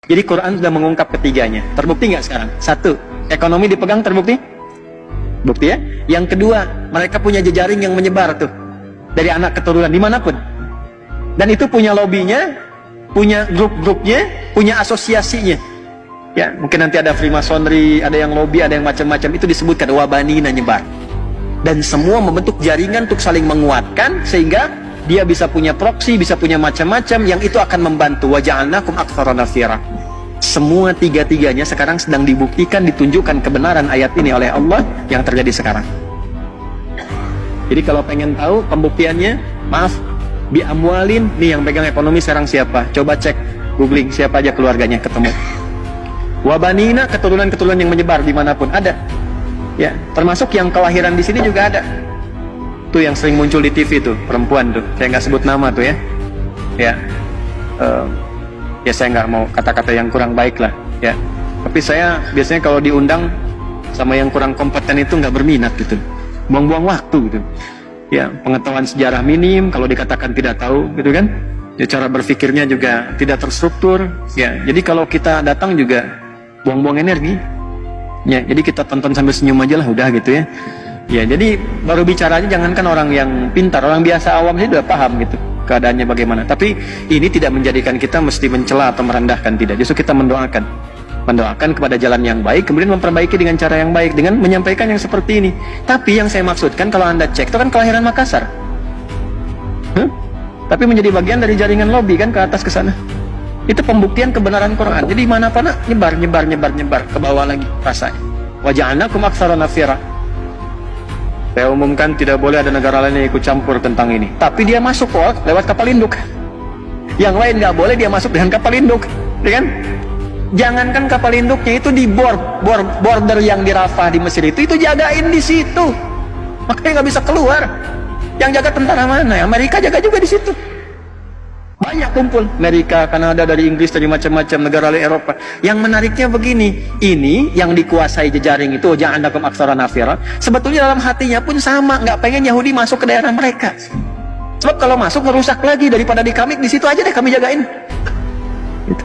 Jadi Quran sudah mengungkap ketiganya. Terbukti nggak sekarang? Satu, ekonomi dipegang, terbukti? Bukti ya. Yang kedua, mereka punya jejaring yang menyebar tuh dari anak keturunan dimanapun. Dan itu punya lobbynya, punya grup-grupnya, punya asosiasinya. Ya, mungkin nanti ada Freemasonry, ada yang lobby, ada yang macam-macam. Itu disebutkan wabanina, nyebar. Dan semua membentuk jaringan untuk saling menguatkan sehingga dia bisa punya proksi, bisa punya macam-macam yang itu akan membantu. Wa ja'alnakum aktsara nafira. Semua tiga-tiganya sekarang sedang dibuktikan, ditunjukkan kebenaran ayat ini oleh Allah yang terjadi sekarang. Jadi kalau pengen tahu pembuktiannya, maaf, bi amwalin, nih yang pegang ekonomi sekarang siapa? Coba cek, googling siapa aja keluarganya, ketemu. Wabanina, keturunan-keturunan yang menyebar dimanapun ada. Ya, termasuk yang kelahiran di sini juga ada. Tuh yang sering muncul di TV tuh, perempuan tuh, saya nggak sebut nama tuh ya. Ya saya nggak mau kata-kata yang kurang baik lah ya, tapi saya biasanya kalau diundang sama yang kurang kompeten itu nggak berminat gitu, buang-buang waktu gitu ya. Pengetahuan sejarah minim, kalau dikatakan tidak tahu gitu kan ya, cara berpikirnya juga tidak terstruktur ya. Jadi kalau kita datang juga buang-buang energi ya, jadi kita tonton sambil senyum aja lah udah gitu ya. Ya jadi baru bicaranya jangankan orang yang pintar, orang biasa awam sih udah paham gitu keadaannya bagaimana. Tapi ini tidak menjadikan kita mesti mencela atau merendahkan, tidak. Justru kita mendoakan kepada jalan yang baik, kemudian memperbaiki dengan cara yang baik, dengan menyampaikan yang seperti ini. Tapi yang saya maksudkan, kalau Anda cek, itu kan kelahiran Makassar, tapi menjadi bagian dari jaringan lobby kan ke atas ke sana. Itu pembuktian kebenaran Quran. Jadi mana mana nyebar ke bawah lagi rasanya. Wa ja'alnakum aktsara nafira. Saya umumkan tidak boleh ada negara lain yang ikut campur tentang ini. Tapi dia masuk kok lewat kapal induk. Yang lain nggak boleh, dia masuk dengan kapal induk, ya kan? Jangankan kapal induknya itu di border yang di Rafah di Mesir itu jagain di situ. Makanya nggak bisa keluar. Yang jaga tentara mana? Amerika jaga juga di situ. Banyak kumpul, Amerika, Kanada, dari Inggris, dari macam-macam negara lain Eropa. Yang menariknya begini, ini yang dikuasai jejaring itu, ja'alnakum aktsara nafira, sebetulnya dalam hatinya pun sama, nggak pengen Yahudi masuk ke daerah mereka. Sebab kalau masuk merusak lagi, daripada di kami, di situ aja deh kami jagain. Gitu.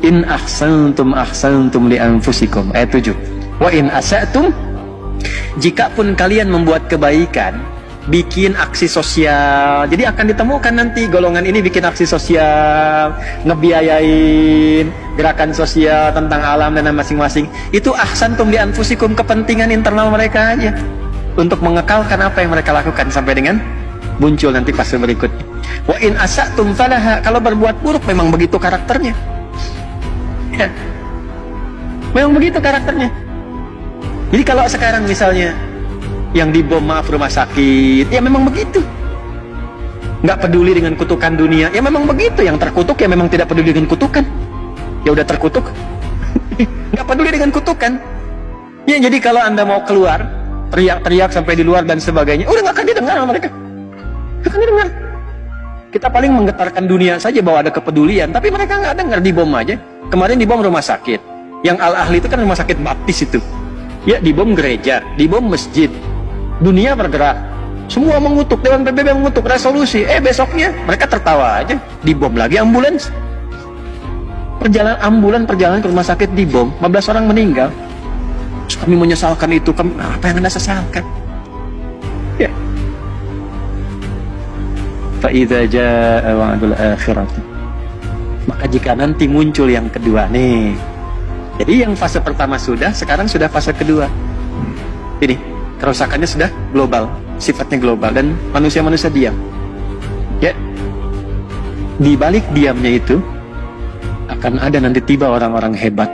In ahsantum li anfusikum, ayat 7. Wa in asa'tum, jika pun kalian membuat kebaikan, bikin aksi sosial, jadi akan ditemukan nanti golongan ini bikin aksi sosial, ngebiayain gerakan sosial tentang alam dan masing-masing. Itu ahsantum li anfusikum, kepentingan internal mereka aja untuk mengekalkan apa yang mereka lakukan sampai dengan muncul nanti fase berikutnya. Wa in asatum falaha, kalau berbuat buruk memang begitu karakternya ya. Memang begitu karakternya. Jadi kalau sekarang misalnya yang dibom, maaf, rumah sakit, ya memang begitu. Nggak peduli dengan kutukan dunia, ya memang begitu. Yang terkutuk ya memang tidak peduli dengan kutukan. Ya udah terkutuk, nggak peduli dengan kutukan. Ya jadi kalau Anda mau keluar, teriak-teriak sampai di luar dan sebagainya, udah nggak akan didengar sama mereka. Nggak akan didengar. Kita paling menggetarkan dunia saja bahwa ada kepedulian, tapi mereka nggak dengar, dibom aja. Kemarin dibom rumah sakit, yang Al-Ahli itu kan rumah sakit baptis itu. Ya dibom gereja, dibom masjid. Dunia bergerak, semua mengutuk, Dewan PBB mengutuk resolusi. Besoknya mereka tertawa aja, dibom lagi ambulans. Perjalanan ke rumah sakit dibom, 15 orang meninggal. Terus kami menyesalkan itu. Apa yang Anda sesalkan? Ya. Fa idza jaa wa'dul akhirah. Maka jika nanti muncul yang kedua nih. Jadi yang fase pertama sudah, sekarang sudah fase kedua. Ini kerusakannya sudah global, sifatnya global, dan manusia-manusia diam. Ya, di balik diamnya itu akan ada nanti tiba orang-orang hebat.